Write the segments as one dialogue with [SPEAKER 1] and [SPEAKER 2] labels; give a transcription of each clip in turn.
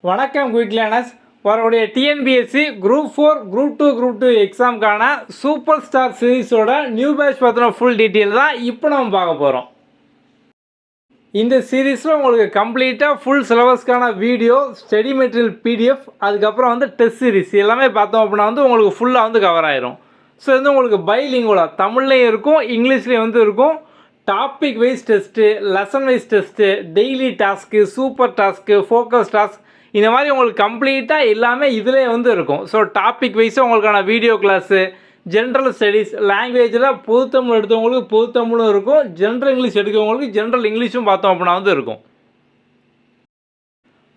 [SPEAKER 1] வணக்கம் quick learners. வரக்கூடிய TNPSC group 4 group 2 எக்ஸாமுக்கான சூப்பர் ஸ்டார் சீரீஸோட நியூ பேட்ச் பற்றின ஃபுல் டீட்டெயில் தான் இப்போ நம்ம பார்க்க போகிறோம். இந்த சீரீஸில் உங்களுக்கு கம்ப்ளீட்டாக ஃபுல் சிலபஸ்க்கான வீடியோ, ஸ்டடி மெட்டீரியல் பிடிஎஃப், அதுக்கப்புறம் வந்து டெஸ்ட் சீரீஸ் எல்லாமே பார்த்தோம் அப்படின்னா வந்து உங்களுக்கு ஃபுல்லாக வந்து கவர் ஆயிரும். ஸோ இது உங்களுக்கு பைலிங்குவலாக தமிழ்லேயும் இருக்கும், இங்கிலீஷ்லேயும் வந்து இருக்கும். Topic wise test, lesson wise test, daily task, super task, focus task, இந்த மாதிரி உங்களுக்கு கம்ப்ளீட்டாக எல்லாமே இதிலே வந்து இருக்கும். ஸோ டாபிக் வைஸும் உங்களுக்கான வீடியோ கிளாஸு, ஜென்ரல் ஸ்டடீஸ், லாங்குவேஜில் பொதுத்தமிழ் எடுத்தவங்களுக்கு பொதுத்தமிழும் இருக்கும், ஜென்ரல் இங்கிலீஷ் எடுக்கிறவங்களுக்கு ஜென்ரல் இங்கிலீஷும் பார்த்தோம் அப்படின்னா வந்து இருக்கும்.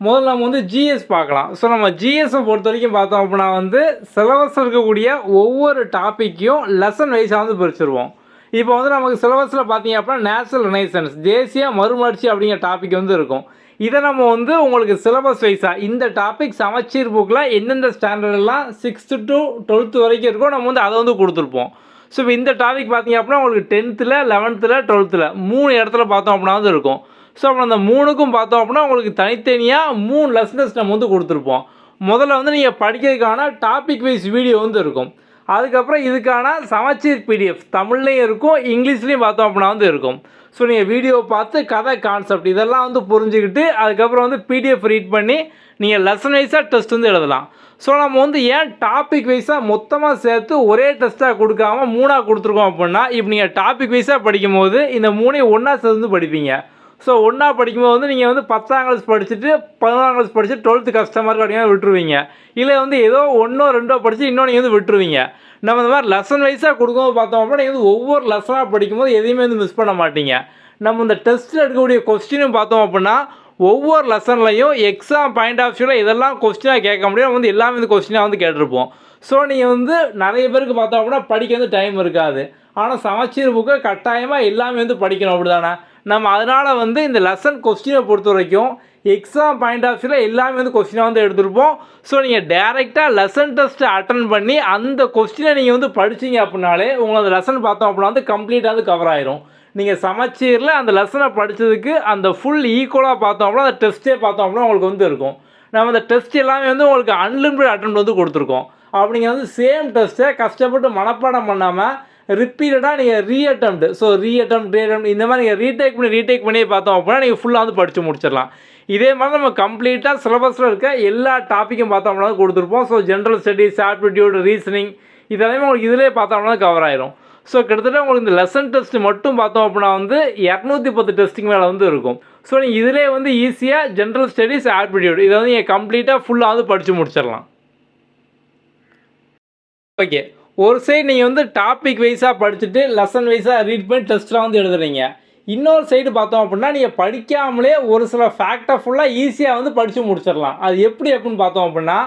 [SPEAKER 1] முதல்ல நம்ம வந்து ஜிஎஸ் பார்க்கலாம். ஸோ நம்ம ஜிஎஸை பொறுத்த வரைக்கும் பார்த்தோம் அப்படின்னா வந்து சிலபஸில் இருக்கக்கூடிய ஒவ்வொரு டாப்பிக்கையும் லெசன் வைஸாக வந்து பிரிச்சுருவோம். இப்போ வந்து நமக்கு சிலபஸில் பார்த்தீங்க அப்படின்னா நேஷனல் ரினைசன்ஸ், தேசிய மறுமலர்ச்சி அப்படிங்கிற டாபிக் வந்து இருக்கும். இதை நம்ம வந்து உங்களுக்கு சிலபஸ் வைஸாக இந்த டாபிக் சமச்சீர் புக்கில் எந்தெந்த ஸ்டாண்டர்டெல்லாம் 6th to 12th வரைக்கும் இருக்கோ நம்ம வந்து அதை வந்து கொடுத்துருப்போம். ஸோ இப்போ இந்த டாபிக் பார்த்தீங்க அப்படின்னா உங்களுக்கு 10th, 11th, 12th 3 இடத்துல பார்த்தோம் அப்படின்னா வந்து இருக்கும். ஸோ அப்புறம் அந்த 3க்கும் பார்த்தோம் அப்படின்னா உங்களுக்கு தனித்தனியாக 3 லெசன்ஸ் நம்ம வந்து கொடுத்துருப்போம். முதல்ல வந்து நீங்கள் படிக்கிறதுக்கான டாபிக் வைஸ் வீடியோ வந்து இருக்கும். அதுக்கப்புறம் இதுக்கான சமச்சீர் பிடிஎஃப் தமிழ்லேயும் இருக்கும், இங்கிலீஷ்லேயும் பார்த்தோம் அப்படின்னா வந்து இருக்கும். ஸோ நீங்கள் வீடியோ பார்த்து கதை, கான்செப்ட் இதெல்லாம் வந்து புரிஞ்சுக்கிட்டு அதுக்கப்புறம் வந்து பிடிஎஃப் ரீட் பண்ணி நீங்கள் லெசன் வைஸாக டெஸ்ட் வந்து எழுதலாம். ஸோ நம்ம வந்து ஏன் டாபிக் வைஸாக மொத்தமாக சேர்த்து ஒரே டெஸ்ட்டாக கொடுக்காம 3ஆக கொடுத்துருக்கோம் அப்படின்னா, இப்போ நீங்கள் டாபிக் வைஸாக படிக்கும்போது இந்த 3ஐயும் ஒன்றா சேர்ந்து படிப்பீங்க. ஸோ ஒன்றா படிக்கும்போது வந்து நீங்கள் வந்து 10ஆம் கிளாஸ் படிச்சுட்டு 11ஆம் கிளாஸ் படிச்சுட்டு 12th கஷ்டமாக அப்படின்னா விட்டுருவீங்க. இல்லை வந்து ஏதோ 1ஓ 2ஓ படித்து இன்னொன்று நீங்கள் வந்து விட்டுருவீங்க. நம்ம இந்த மாதிரி லெசன் வைஸாக கொடுக்கும்போது பார்த்தோம் அப்படின்னா நீங்கள் வந்து ஒவ்வொரு லெசனாக படிக்கும்போது எதையுமே வந்து மிஸ் பண்ண மாட்டீங்க. நம்ம இந்த டெஸ்ட்டில் எடுக்கக்கூடிய கொஸ்டினும் பார்த்தோம் அப்படின்னா ஒவ்வொரு லெசன்லையும் எக்ஸாம் பாயிண்ட் ஆஃப் வியூவில் இதெல்லாம் கொஸ்டினாக கேட்க முடியும், வந்து எல்லாமே வந்து கொஸ்டினாக வந்து கேட்டிருப்போம். ஸோ நீங்கள் வந்து நிறைய பேருக்கு பார்த்தோம் அப்படின்னா படிக்க வந்து டைம் இருக்காது. ஆனால் சமச்சீர் புக்கை கட்டாயமாக எல்லாமே வந்து படிக்கணும், அப்படி தானே? நம்ம அதனால் வந்து இந்த லெசன் கொஸ்டினை பொறுத்த வரைக்கும் எக்ஸாம் பாயிண்ட் ஆஃப் வியூவில் எல்லாமே வந்து கொஸ்டினாக வந்து எடுத்துருப்போம். ஸோ நீங்கள் டேரெக்டாக லெசன் டெஸ்ட்டை அட்டன் பண்ணி அந்த கொஸ்டினை நீங்கள் வந்து படிச்சிங்க அப்படின்னாலே உங்களை அந்த லெசன் பார்த்தோம் அப்படின்னா வந்து கம்ப்ளீட்டாக வந்து கவர் ஆயிரும். நீங்கள் சமச்சீரில் அந்த லெசனை படித்ததுக்கு அந்த ஃபுல் ஈக்குவலாக பார்த்தோம் அப்படின்னா அந்த டெஸ்ட்டே பார்த்தோம் அப்படின்னா உங்களுக்கு வந்து இருக்கும். நம்ம அந்த டெஸ்ட் எல்லாமே வந்து உங்களுக்கு அன்லிமிட்டட் அட்டெம்ப்ட் வந்து கொடுத்துருக்கோம். அப்படிங்க வந்து சேம் டெஸ்ட்டை கஷ்டப்பட்டு மனப்பாடம் பண்ணாமல் ரிப்பீட்டடாக நீங்கள் ரீஅட்டெம்ப்ட், ஸோ ரீஅட்டெம்ப்ட் இந்த மாதிரி நீங்கள் ரீடேக் பண்ணி பார்த்தோம் அப்படின்னா நீங்கள் ஃபுல்லாக வந்து படித்து முடிச்சிடலாம். இதே மாதிரி நம்ம கம்ப்ளீட்டாக சிலபஸில் இருக்க எல்லா டாப்பிக்கும் பார்த்தோம் அப்படின்னா கொடுத்துருப்போம். So general studies, aptitude, reasoning இதெல்லாமே உங்களுக்கு இதிலே பார்த்தோம் அப்படின்னா கவர் ஆயிரும். ஸோ கிட்டத்தட்ட உங்களுக்கு இந்த லெசன் டெஸ்ட் மட்டும் பார்த்தோம் அப்படின்னா வந்து 210 டெஸ்ட்டுக்கு மேலே வந்து இருக்கும். ஸோ நீங்கள் இதிலே வந்து ஈஸியாக ஜென்ரல் ஸ்டடீஸ், ஆப்டிடியூட் இதை வந்து நீங்கள் கம்ப்ளீட்டாக ஃபுல்லாக வந்து படித்து முடிச்சிடலாம். ஓகே, ஒரு சைடு நீங்கள் வந்து டாபிக் வைஸாக படிச்சுட்டு லெசன் வைஸாக ரீட் பண்ணி டெஸ்ட்லாம் வந்து எழுதுறீங்க. இன்னொரு சைடு பார்த்தோம் அப்படின்னா நீங்கள் படிக்காமலே ஒரு சில ஃபேக்டை ஃபுல்லாக ஈஸியாக வந்து படித்து முடிச்சிடலாம். அது எப்படி அப்படின்னு பார்த்தோம் அப்படின்னா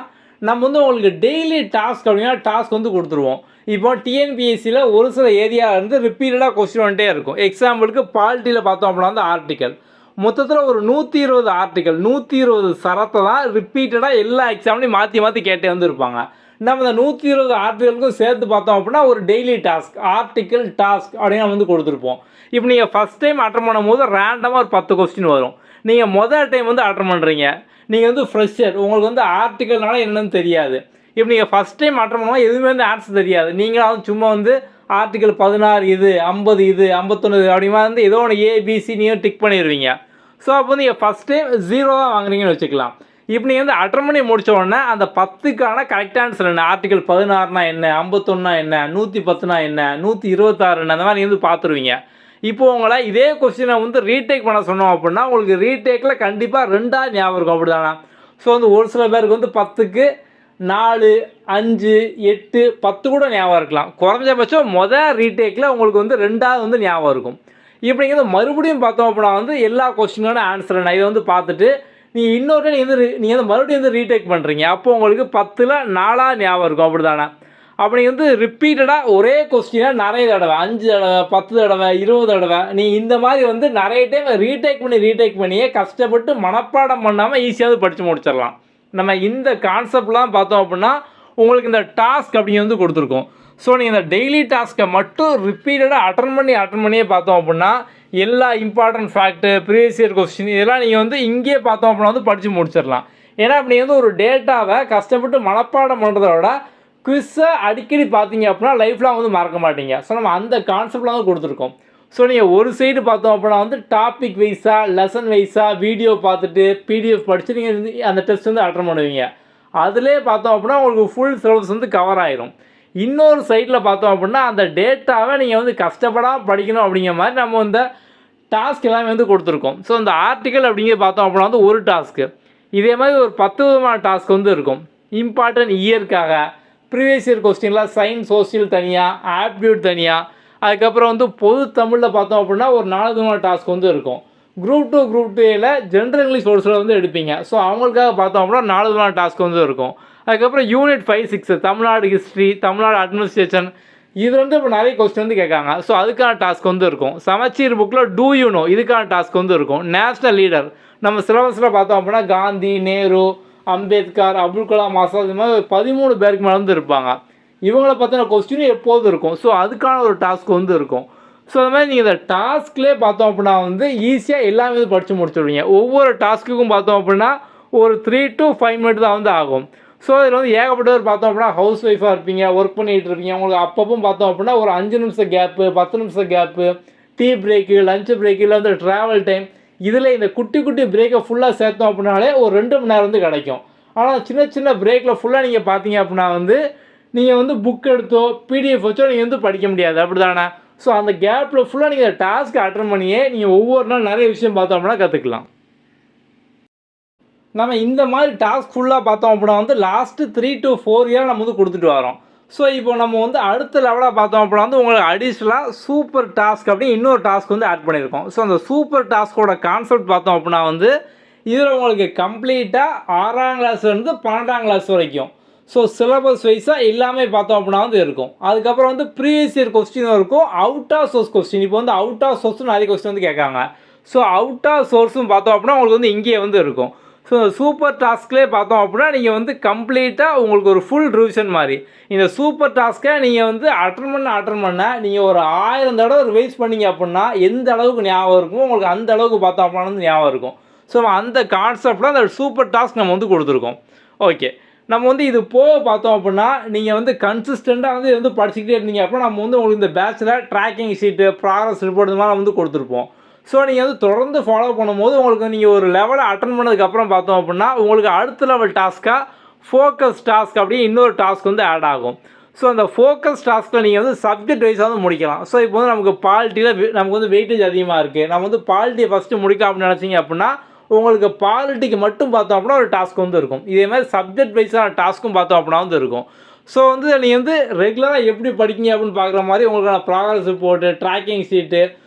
[SPEAKER 1] நம்ம வந்து உங்களுக்கு டெய்லி டாஸ்க் அப்படின்னா டாஸ்க் வந்து கொடுத்துருவோம். இப்போ டிஎன்பிஎஸ்சியில் ஒரு சில ஏரியா வந்து ரிப்பீட்டடாக கொஸ்டின் வந்துட்டே இருக்கும். எக்ஸாம்பிளுக்கு பாலிட்டியில் பார்த்தோம் அப்படின்னா வந்து ஆர்டிக்கல் மொத்தத்தில் ஒரு 120 ஆர்டிக்கல் 120 சரத்தை தான் ரிப்பீட்டடாக எல்லா எக்ஸாம்லையும் மாற்றி கேட்டே வந்து இருப்பாங்க. நம்ம இந்த 120 ஆர்டிக்கலுக்கும் சேர்த்து பார்த்தோம் அப்படின்னா ஒரு டெய்லி டாஸ்க், ஆர்டிக்கல் டாஸ்க் அப்படின்னு வந்து கொடுத்துருப்போம். இப்போ நீங்கள் ஃபஸ்ட் டைம் அட்டன் பண்ணும்போது ரேண்டமாக ஒரு 10 கொஸ்டின் வரும். நீங்கள் முதல் டைம் வந்து அட்டன் பண்ணுறீங்க, நீங்கள் வந்து ஃப்ரெஷர், உங்களுக்கு வந்து ஆர்டிக்கல்னால என்னன்னு தெரியாது. இப்போ நீங்கள் ஃபஸ்ட் டைம் அட்டன் பண்ணும்போது எதுவுமே வந்து ஆன்சர் தெரியாது. நீங்கள் வந்து சும்மா வந்து ஆர்டிக்கல் 16 இது, 50 இது, 51 அப்படிமா வந்து ஏதோ ஒன்று ஏபிசி நீங்கள் டிக் பண்ணிடுவீங்க. ஸோ அப்போ வந்து நீங்கள் ஃபஸ்ட் டைம் 0 தான் வாங்குறீங்கன்னு வச்சுக்கலாம். இப்போ நீங்கள் வந்து அட்டன் பண்ணி முடித்த உடனே அந்த 10க்கான கரெக்ட் ஆன்சர் என்ன, ஆர்டிக்கல் 16னா என்ன, 51னா என்ன, 110னா என்ன, 126 என்ன, அந்த மாதிரி நீங்கள் வந்து பார்த்துருவீங்க. இப்போது உங்களை இதே கொஸ்டினை வந்து ரீடேக் பண்ண சொன்னோம் அப்படின்னா உங்களுக்கு ரீடேக்கில் கண்டிப்பாக 2ஆக ஞாபகம் இருக்கும், அப்படி தானே? ஸோ வந்து ஒரு சில பேருக்கு வந்து 10க்கு 4, 5, 8, 10 கூட ஞாபகம் இருக்கலாம். குறைஞ்சபட்சம் ரீடேக்கில் உங்களுக்கு வந்து 2ஆவது வந்து ஞாபகம் இருக்கும். இப்படிங்கிறது மறுபடியும் பார்த்தோம் அப்படின்னா வந்து எல்லா கொஸ்டினோட ஆன்சர் நான் இதை வந்து பார்த்துட்டு நீங்கள் இன்னொரு நீங்கள் வந்து மறுபடியும் வந்து ரீடேக் பண்ணுறீங்க. அப்போது உங்களுக்கு 10ல் 4ஆக ஞாபகம் இருக்கும், அப்படி தானே? அப்படி வந்து ரிப்பீட்டடாக ஒரே கொஸ்டினை நிறைய தடவை 5 தடவை 10 தடவை 20 தடவை நீங்கள் இந்த மாதிரி வந்து நிறைய டைம் ரீடேக் பண்ணியே கஷ்டப்பட்டு மனப்பாடம் பண்ணாமல் ஈஸியாக படித்து முடிச்சிடலாம். நம்ம இந்த கான்செப்ட்லாம் பார்த்தோம் அப்படின்னா உங்களுக்கு இந்த டாஸ்க் அப்படிங்க வந்து கொடுத்துருக்கோம். ஸோ நீங்கள் இந்த டெய்லி டாஸ்க்கை மட்டும் ரிப்பீட்டடாக அட்டன் பண்ணியே பார்த்தோம் அப்படின்னா எல்லா important fact, previous year question இதெல்லாம் நீங்கள் வந்து இங்கேயே பார்த்தோம் அப்படின்னா வந்து படித்து முடிச்சிடலாம். ஏன்னா அப்படி வந்து ஒரு டேட்டாவை கஷ்டப்பட்டு மனப்பாடம் பண்ணுறத விட குவிஸை அடிக்கடி பார்த்தீங்க அப்படின்னா லைஃப்லாம் வந்து மறக்க மாட்டீங்க. ஸோ நம்ம அந்த கான்செப்ட்லாம் வந்து கொடுத்துருக்கோம். ஸோ நீங்கள் ஒரு சைடு பார்த்தோம் அப்படின்னா வந்து டாபிக் வைஸாக லெசன் வைஸாக வீடியோ பார்த்துட்டு பிடிஎஃப் படித்து நீங்கள் அந்த டெஸ்ட் வந்து அட்டன் பண்ணுவீங்க. அதிலே பார்த்தோம் அப்படின்னா உங்களுக்கு ஃபுல் சிலபஸ் வந்து கவர் ஆயிரும். இன்னொரு சைடில் பார்த்தோம் அப்படின்னா அந்த டேட்டாவை நீங்கள் வந்து கஷ்டப்படாமல் படிக்கணும் அப்படிங்கிற மாதிரி நம்ம இந்த டாஸ்க் எல்லாமே வந்து கொடுத்துருக்கோம். ஸோ இந்த ஆர்டிக்கல் அப்படிங்கிறது பார்த்தோம் அப்படின்னா வந்து ஒரு டாஸ்க்கு. இதே மாதிரி ஒரு 10 விதமான டாஸ்க் வந்து இருக்கும். இம்பார்ட்டன்ட் இயர்க்காக ப்ரீவியஸ் இயர் கொஸ்டின்லாம் சயின்ஸ் சோசியல் தனியாக, ஆப்டியூட் தனியாக, அதுக்கப்புறம் வந்து பொது தமிழில் பார்த்தோம் அப்படின்னா ஒரு 4 விதமான டாஸ்க் வந்து இருக்கும். குரூப் 2 ஜென்ரல் இங்கிலீஷ் ஒரு சில வந்து எடுப்பீங்க. ஸோ அவங்களுக்காக பார்த்தோம் அப்படின்னா 4 விதமான டாஸ்க் வந்து இருக்கும். அதுக்கப்புறம் unit 5, 6 Tamil Nadu history, Tamil Nadu administration, இது வந்து இப்போ நிறைய கொஸ்டின் வந்து கேட்காங்க. ஸோ அதுக்கான டாஸ்க் வந்து இருக்கும். சமச்சீர் புக்கில் டூ யூ நோ இதுக்கான டாஸ்க் வந்து இருக்கும். நேஷ்னல் லீடர் நம்ம சிலபஸில் பார்த்தோம் அப்படின்னா காந்தி, நேரு, அம்பேத்கர், அப்துல் கலாம் ஆசாத், இது மாதிரி 13 பேருக்கு மேலே வந்து இருப்பாங்க. இவங்களை பற்றின கொஸ்டின் எப்போதும் இருக்கும். ஸோ அதுக்கான ஒரு டாஸ்க் வந்து இருக்கும். ஸோ அது மாதிரி நீங்கள் இந்த டாஸ்க்லேயே பார்த்தோம் அப்படின்னா வந்து ஈஸியாக எல்லாமே வந்து படித்து முடிச்சுடுவீங்க. ஒவ்வொரு டாஸ்க்குக்கும் பார்த்தோம் அப்படின்னா ஒரு 3 to 5 மினிட் தான் வந்து ஆகும். ஸோ இதில் வந்து ஏகப்பட்டவர் பார்த்தோம் அப்படின்னா ஹவுஸ் ஒய்ஃபாக இருப்பீங்க, ஒர்க் பண்ணிகிட்டு இருப்பீங்க. உங்களுக்கு அப்பப்போ பார்த்தோம் அப்படின்னா ஒரு 5 நிமிஷம் கேப்பு, 10 நிமிஷம் gap, tea break, lunch break, இல்லை வந்து ட்ராவல் டைம், இதில் இந்த குட்டி குட்டி பிரேக்கை ஃபுல்லாக சேர்த்தோம் அப்படின்னாலே ஒரு 2 மணி நேரம் வந்து கிடைக்கும். ஆனால் சின்ன சின்ன பிரேக்கில் ஃபுல்லாக நீங்கள் பார்த்தீங்க அப்படின்னா வந்து நீங்கள் வந்து புக் எடுத்தோ பிடிஎஃப் வச்சோ நீங்கள் வந்து படிக்க முடியாது. அப்படி தானே? ஸோ அந்த கேப்பில் ஃபுல்லாக நீங்கள் டாஸ்க் அட்டன் பண்ணியே நீங்கள் ஒவ்வொரு நாள் நிறைய விஷயம் பார்த்தோம் அப்படின்னா கற்றுக்கலாம். நம்ம இந்த மாதிரி டாஸ்க் ஃபுல்லாக பார்த்தோம் அப்படின்னா வந்து லாஸ்ட்டு 3 to 4 இயர் நம்ம வந்து கொடுத்துட்டு வரோம். ஸோ இப்போ நம்ம வந்து அடுத்த லெவலாக பார்த்தோம் அப்படின்னா வந்து உங்களுக்கு அடிஷ்னலாக சூப்பர் டாஸ்க் அப்படின்னு இன்னொரு டாஸ்க் வந்து ஆட் பண்ணியிருக்கோம். ஸோ அந்த சூப்பர் டாஸ்கோட கான்செப்ட் பார்த்தோம் அப்படின்னா வந்து இதில் உங்களுக்கு கம்ப்ளீட்டாக 6ஆம் கிளாஸ்லேருந்து 12ஆம் கிளாஸ் வரைக்கும் ஸோ சிலபஸ் வைஸாக எல்லாமே பார்த்தோம் அப்படின்னா வந்து இருக்கும். அதுக்கப்புறம் வந்து ப்ரீவியஸ் இயர் கொஸ்டின் இருக்கும், அவுட் ஆஃப் சோர்ஸ் கொஸ்டின். இப்போ வந்து அவுட் ஆஃப் சோர்ஸும் நிறைய கொஸ்டின் வந்து கேட்காங்க. ஸோ அவுட் ஆஃப் சோர்ஸும் பார்த்தோம் அப்படின்னா உங்களுக்கு வந்து இங்கேயே வந்து இருக்கும். ஸோ சூப்பர் டாஸ்க்லேயே பார்த்தோம் அப்படின்னா நீங்கள் வந்து கம்ப்ளீட்டாக உங்களுக்கு ஒரு ஃபுல் ரிவிஷன் மாதிரி இந்த சூப்பர் டாஸ்க்கை நீங்கள் வந்து அட்டன் பண்ண நீங்கள் ஒரு 1000 தடவை ரிவைஸ் பண்ணிங்க அப்படின்னா எந்த அளவுக்கு ஞாபகம் இருக்குமோ உங்களுக்கு அந்த அளவுக்கு பார்த்தோம் அப்படின்னா வந்து ஞாபகம் இருக்கும். ஸோ அந்த கான்செப்டில் அந்த சூப்பர் டாஸ்க் நம்ம வந்து கொடுத்துருக்கோம். ஓகே, நம்ம வந்து இது போக பார்த்தோம் அப்படின்னா நீங்கள் வந்து கன்சிஸ்டண்ட்டாக வந்து இது வந்து படிச்சுக்கிட்டே இருந்தீங்க அப்படின்னா நம்ம வந்து உங்களுக்கு இந்த பேட்சில் ட்ராக்கிங் ஷீட்டு, ப்ராக்ரஸ் ரிப்போர்ட் இது மாதிரி வந்து கொடுத்துருப்போம். ஸோ நீங்கள் வந்து தொடர்ந்து ஃபாலோ பண்ணும்போது உங்களுக்கு நீங்கள் ஒரு லெவலை அட்டன் பண்ணதுக்கப்புறம் பார்த்தோம் அப்படின்னா உங்களுக்கு அடுத்த லெவல் டாஸ்க்காக ஃபோக்கஸ் டாஸ்க் அப்படின்னு இன்னொரு டாஸ்க் வந்து ஆட் ஆகும். ஸோ அந்த ஃபோக்கஸ் டாஸ்க்கில் நீங்கள் வந்து சப்ஜெக்ட் வைஸாக வந்து முடிக்கலாம். ஸோ இப்போ வந்து நமக்கு பாலிட்டியில் நமக்கு வந்து வெயிட்டேஜ் அதிகமாக இருக்குது, நம்ம வந்து பாலிட்டியை ஃபஸ்ட்டு முடிக்கலாம் அப்படின்னு நினச்சிங்க அப்படின்னா உங்களுக்கு பாலிட்டிக்கு மட்டும் பார்த்தோம் அப்படின்னா ஒரு டாஸ்க் வந்து இருக்கும். இதே மாதிரி சப்ஜெக்ட் வைஸான டாஸ்க்கும் பார்த்தோம் அப்படின்னா வந்து இருக்கும். ஸோ வந்து நீங்கள் வந்து ரெகுலராக எப்படி படிக்கிங்க அப்படின்னு பார்க்குற மாதிரி உங்களுக்கான progress report, tracking sheet,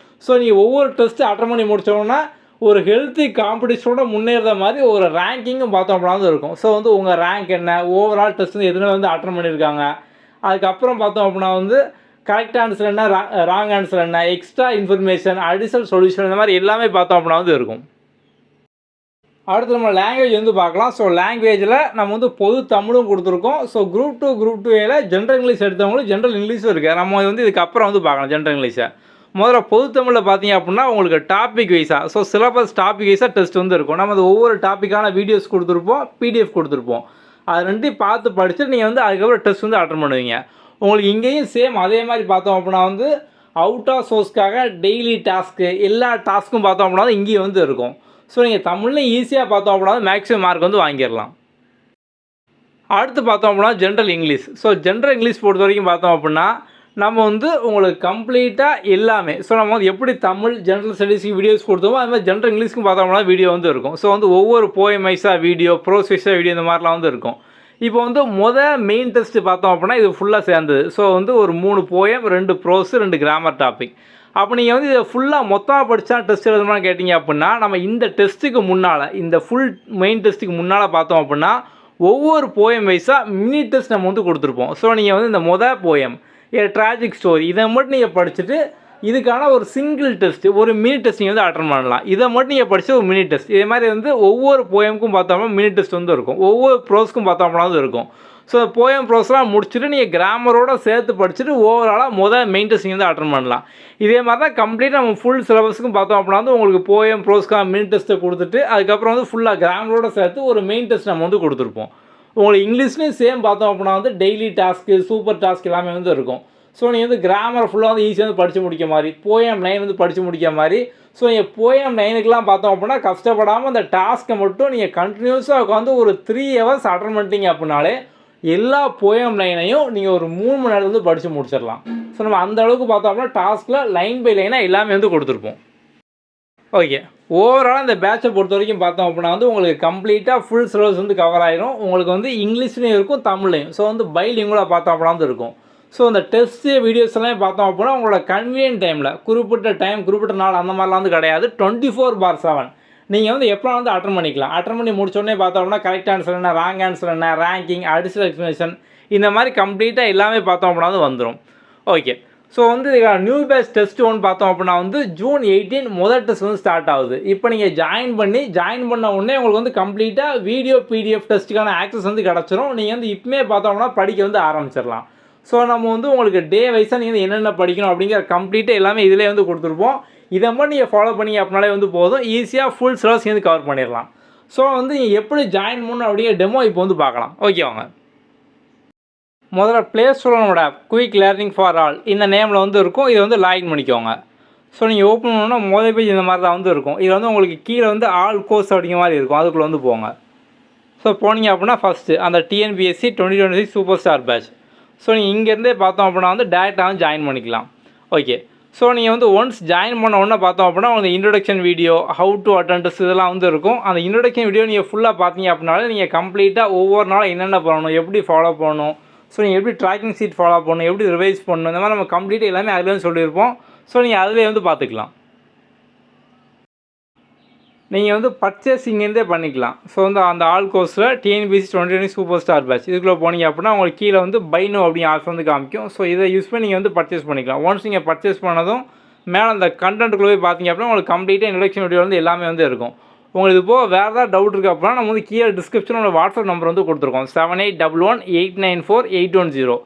[SPEAKER 1] so நீங்கள் ஒவ்வொரு டெஸ்ட்டு அட்டன் பண்ணி முடித்தோன்னா ஒரு ஹெல்த்தி காம்படிஷனோட முன்னேற மாதிரி ஒரு ரேங்கிங்கும் பார்த்தோம் அப்படின்னா வந்து இருக்கும். ஸோ வந்து உங்கள் ரேங்க் என்ன, ஓவரால் டெஸ்ட் வந்து எதுனா வந்து அட்டன் பண்ணியிருக்காங்க, அதுக்கப்புறம் பார்த்தோம் அப்படின்னா வந்து கரெக்ட் ஆன்சர் என்ன, ராங் ஆன்சர் என்ன, எக்ஸ்ட்ரா இன்ஃபர்மேஷன், அடிஷனல் சொல்யூஷன், இந்த மாதிரி எல்லாமே பார்த்தோம் அப்படின்னா வந்து இருக்கும். அடுத்து நம்ம லாங்குவேஜ் வந்து பார்க்கலாம். ஸோ லாங்குவேஜில் நம்ம வந்து பொது தமிழும் கொடுத்துருக்கோம். ஸோ குரூப் 2 ஜென்ரல் இங்கிலீஷ் எடுத்தவங்களும் ஜென்ரல் இங்கிலீஷும் இருக்குது. நம்ம வந்து இதுக்கப்புறம் வந்து பார்க்கலாம் ஜென்ரல் இங்கிலீஷை. முதல்ல பொது தமிழில் பார்த்தீங்க அப்படின்னா உங்களுக்கு டாபிக் வைஸாக ஸோ சிலபஸ் டாபிக் வைஸாக டெஸ்ட் வந்து இருக்கும். நம்ம அது ஒவ்வொரு டாப்பிக்கான வீடியோஸ் கொடுத்துருப்போம், பிடிஎஃப் கொடுத்துருப்போம். அது ரெண்டையும் பார்த்து படிச்சுட்டு நீங்கள் வந்து அதுக்கப்புறம் டெஸ்ட் வந்து அட்டன் பண்ணுவீங்க. உங்களுக்கு இங்கேயும் சேம் அதே மாதிரி பார்த்தோம் அப்படின்னா வந்து அவுட் ஆஃப் சோர்ஸ்க்காக டெய்லி டாஸ்க்கு எல்லா டாஸ்க்கும் பார்த்தோம் அப்படின்னா இங்கேயும் வந்து இருக்கும். ஸோ நீங்கள் தமிழ்லையும் ஈஸியாக பார்த்தோம் அப்படின்னா மேக்ஸிமம் மார்க் வந்து வாங்கிடலாம். அடுத்து பார்த்தோம் அப்படின்னா general English. So general English பொறுத்த வரைக்கும் பார்த்தோம் அப்படின்னா நம்ம வந்து உங்களுக்கு கம்ப்ளீட்டாக எல்லாமே ஸோ நம்ம வந்து எப்படி தமிழ் ஜென்ரல் ஸ்டடீஸ்க்கு வீடியோஸ் கொடுத்தோமோ அது மாதிரி ஜென்ரல் இங்கிலீஷ்க்கும் பார்த்தோம்னா வீடியோ வந்து இருக்கும். ஸோ வந்து ஒவ்வொரு போயம் வைஸாக வீடியோ, ப்ரோஸ் வைஸாக வீடியோ இந்த மாதிரிலாம் வந்து இருக்கும். இப்போ வந்து மெயின் டெஸ்ட்டு பார்த்தோம் அப்படின்னா இது ஃபுல்லாக சேர்ந்தது. ஸோ வந்து ஒரு 3 போயம், 2 ப்ரோஸ், 2 கிராமர் டாபிக். அப்போ நீங்கள் வந்து இதை ஃபுல்லாக மொத்தமாக படித்தா டெஸ்ட் எழுதணும்னு கேட்டிங்க அப்படின்னா நம்ம இந்த டெஸ்ட்டுக்கு முன்னால் இந்த ஃபுல் மெயின் டெஸ்ட்டுக்கு முன்னால் பார்த்தோம் அப்படின்னா ஒவ்வொரு போயம் வைஸாக மினி டெஸ்ட் நம்ம வந்து கொடுத்துருப்போம். ஸோ நீங்கள் வந்து இந்த போயம் ட்ராஜிக் ஸ்டோரி இதை மட்டும் நீங்கள் படிச்சுட்டு இதுக்கான ஒரு சிங்கிள் டெஸ்ட்டு ஒரு மினி டெஸ்ட் நீங்கள் வந்து அட்டன் பண்ணலாம். இதை மட்டும் நீங்கள் படித்து ஒரு மினி டெஸ்ட் இதே மாதிரி வந்து ஒவ்வொரு போயமுக்கும் பார்த்தோம்னா மினி டெஸ்ட் வந்து இருக்கும், ஒவ்வொரு ப்ரோஸ்க்கும் பார்த்தோம்னா வந்து இருக்கும். ஸோ போயம் ப்ரோஸ்லாம் முடிச்சுட்டு நீங்கள் கிராமரோட சேர்த்து படிச்சுட்டு ஓவராலாக மெயின் டெஸ்ட் நீங்கள் வந்து அட்டன் பண்ணலாம். இதே மாதிரி தான் கம்ப்ளீட்டாக நம்ம ஃபுல் சிலபஸுக்கும் பார்த்தோம் அப்படின்னா வந்து உங்களுக்கு போயம் ப்ரோஸ்க்காக மினி டெஸ்ட்டை கொடுத்துட்டு அதுக்கப்புறம் வந்து ஃபுல்லாக கிராமரோட சேர்த்து ஒரு மெயின் டெஸ்ட் நம்ம வந்து கொடுத்துருப்போம். உங்களுக்கு இங்கிலீஷ்லேயும் சேம் பார்த்தோம் அப்படின்னா வந்து டெய்லி டாஸ்க்கு சூப்பர் டாஸ்க் எல்லாமே வந்து இருக்கும். ஸோ நீங்கள் வந்து கிராமரை ஃபுல்லாக வந்து ஈஸியாக வந்து படித்து முடிக்க மாதிரி, போயம் 9 வந்து படித்து முடிக்க மாதிரி. ஸோ நீங்கள் போயம் 9க்குலாம் பார்த்தோம் அப்படின்னா கஷ்டப்படாமல் அந்த டாஸ்க்கை மட்டும் நீங்கள் கண்டினியூஸாக உட்காந்து ஒரு 3 ஹவர்ஸ் அட்டன் பண்ணிட்டீங்க அப்படின்னாலே எல்லா போயம் லைனையும் நீங்கள் ஒரு 3 மணி நேரத்தில் வந்து படித்து முடிச்சிடலாம். ஸோ நம்ம அந்த அளவுக்கு பார்த்தோம் அப்படின்னா டாஸ்கில் லைன் பை லைனாக எல்லாமே வந்து கொடுத்துருப்போம். ஓகே, ஓவராலாக இந்த பேட்சை பொறுத்த வரைக்கும் பார்த்தோம் அப்படின்னா வந்து உங்களுக்கு கம்ப்ளீட்டாக ஃபுல் சிலபஸ் வந்து கவர் ஆகிரும். உங்களுக்கு வந்து இங்கிலீஷ்லேயும் இருக்கும் தமிழ்லையும். ஸோ வந்து பைலிங்குலாக பார்த்தோம் அப்படின்னா வந்து இருக்கும். ஸோ இந்த டெஸ்ட்டு வீடியோஸ் எல்லாம் பார்த்தோம் அப்படின்னா உங்களோட கன்வீனியன்ட் டைமில் குறிப்பிட்ட நாள் அந்த மாதிரிலாம் வந்து கிடையாது. 24/7 நீங்கள் வந்து எப்போலாம் வந்து அட்டன் பண்ணிக்கலாம். அட்டன் பண்ணி முடிச்சோடனே பார்த்தோம் அப்படின்னா கரெக்ட் ஆன்சர் என்ன, ராங் ஆன்சர் என்ன, ரேங்கிங், அடிஷனல் எக்ஸ்ப்ளனேஷன் இந்த மாதிரி கம்ப்ளீட்டாக எல்லாமே பார்த்தோம் அப்படின்னா வந்து வந்துடும். ஓகே, ஸோ வந்து நியூ பேட்ச் டெஸ்ட் 1 பார்த்தோம் அப்படின்னா வந்து June 18 முதல் டெஸ்ட் வந்து ஸ்டார்ட் ஆகுது. இப்போ நீங்கள் ஜாயின் பண்ண உடனே உங்களுக்கு வந்து கம்ப்ளீட்டாக வீடியோ PDF டெஸ்ட்டுக்கான ஆக்சஸ் வந்து கிடச்சிரும். நீங்கள் வந்து இப்போமே பார்த்தோம்னா படிக்க வந்து ஆரம்பிச்சிடலாம். ஸோ நம்ம வந்து உங்களுக்கு டே வைஸாக நீங்கள் வந்து என்னென்ன படிக்கணும் அப்படிங்கிற கம்ப்ளீட்டாக எல்லாமே இதிலே வந்து கொடுத்துருப்போம். இதை மட்டும் நீங்கள் ஃபாலோ பண்ணிங்க அப்படின்னாலே வந்து போதும், ஈஸியாக ஃபுல் சிலபஸ் வந்து கவர் பண்ணிடலாம். ஸோ வந்து நீங்கள் எப்படி ஜாயின் பண்ணணும் அப்படிங்கிற டெமோ இப்போ வந்து பார்க்கலாம். ஓகே வாங்க. முதல்ல ப்ளே ஸ்டோரோட app quick learning for all இந்த நேமில் வந்து இருக்கும். இதை வந்து லாகின் பண்ணிக்கோங்க. ஸோ நீங்கள் ஓப்பன் பண்ணணுன்னா முதல் பேஜ் இந்த மாதிரி தான் வந்து இருக்கும். இது வந்து உங்களுக்கு கீழே வந்து ஆல் கோர்ஸ் அப்படிங்கிற மாதிரி இருக்கும். அதுக்குள்ளே வந்து போங்க. ஸோ போனீங்க அப்படின்னா ஃபஸ்ட்டு அந்த TNPSC 2026 super star batch. So நீங்கள் இங்கேருந்தே பார்த்தோம் அப்படின்னா வந்து டேரெக்டாக வந்து ஜாயின் பண்ணிக்கலாம். ஓகே, ஸோ நீங்கள் வந்து ஒன்ஸ் ஜாயின் பண்ண உடனே பார்த்தோம் அப்படின்னா உங்களுக்கு introduction video, how to attend test இதெல்லாம் வந்து இருக்கும். அந்த இன்ட்ரொடக்ஷன் வீடியோ நீங்கள் ஃபுல்லாக பார்த்தீங்க அப்படின்னாலே நீங்கள் கம்ப்ளீட்டாக ஒவ்வொரு நாளும் என்னென்ன பண்ணணும், எப்படி ஃபாலோ பண்ணணும், ஸோ நீங்கள் எப்படி ட்ராக்கிங் ஷீட் ஃபாலோ பண்ணணும், எப்படி ரிவைஸ் பண்ணணும், இந்த மாதிரி நம்ம கம்ப்ளீட்டாக எல்லாமே அதில் வந்து சொல்லியிருப்போம். ஸோ நீங்கள் அதிலே வந்து பார்த்துக்கலாம். நீங்கள் வந்து பர்ச்சேசிங்லேருந்தே பண்ணிக்கலாம். ஸோ வந்து அந்த ஆல் கோர்ஸில் TNPSC 2020 சூப்பர் ஸ்டார் பேட்ச் இதுக்குள்ளே போனீங்க அப்படின்னா உங்களுக்கு கீழே வந்து பை நோ அப்படிங்கிற ஆப்ஷன் வந்து காமிக்கும். ஸோ இதை யூஸ் பண்ணி நீங்கள் வந்து பர்ச்சேஸ் பண்ணிக்கலாம். ஒன்ஸ் நீங்கள் பர்ச்சேஸ் பண்ணதும் மேலே அந்த கண்டென்ட்டுக்குள்ளே போய் பார்த்தீங்க அப்படின்னா உங்களுக்கு கம்ப்ளீட்டாக இன்ட்ரடக்ஷன் வீடியோ வந்து எல்லாமே வந்து இருக்கும். உங்களுக்கு இப்போ வேறு ஏதாவது டவுட் இருக்குது அப்படின்னா நம்ம வந்து கீழே டிஸ்கிரிப்ஷனில் வாட்ஸ்அப் நம்பர் வந்து கொடுத்துருக்கோம் 7811894810.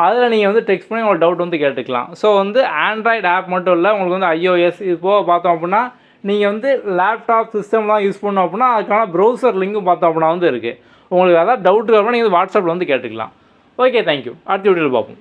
[SPEAKER 1] அதில் நீங்கள் வந்து டெக்ஸ்ட் பண்ணி உங்களுக்கு டவுட் வந்து கேட்டுக்கலாம். ஸோ வந்து ஆண்ட்ராய்டு ஆப் மட்டும் இல்லை, உங்களுக்கு வந்து iOS இது போக பார்த்தோம் அப்படின்னா நீங்கள் வந்து லேப்டாப் சிஸ்டம்லாம் யூஸ் பண்ணோம் அப்படின்னா அதுக்கான ப்ரௌசர் லிங்க்கும் பார்த்தோம் அப்படின்னா வந்து இருக்குது. உங்களுக்கு ஏதாவது டவுட் அப்படின்னா நீங்கள் வாட்ஸ்அப்பில் வந்து கேட்டுக்கலாம். Okay, thank you. அடுத்த வீடியோவில் பார்ப்போம்.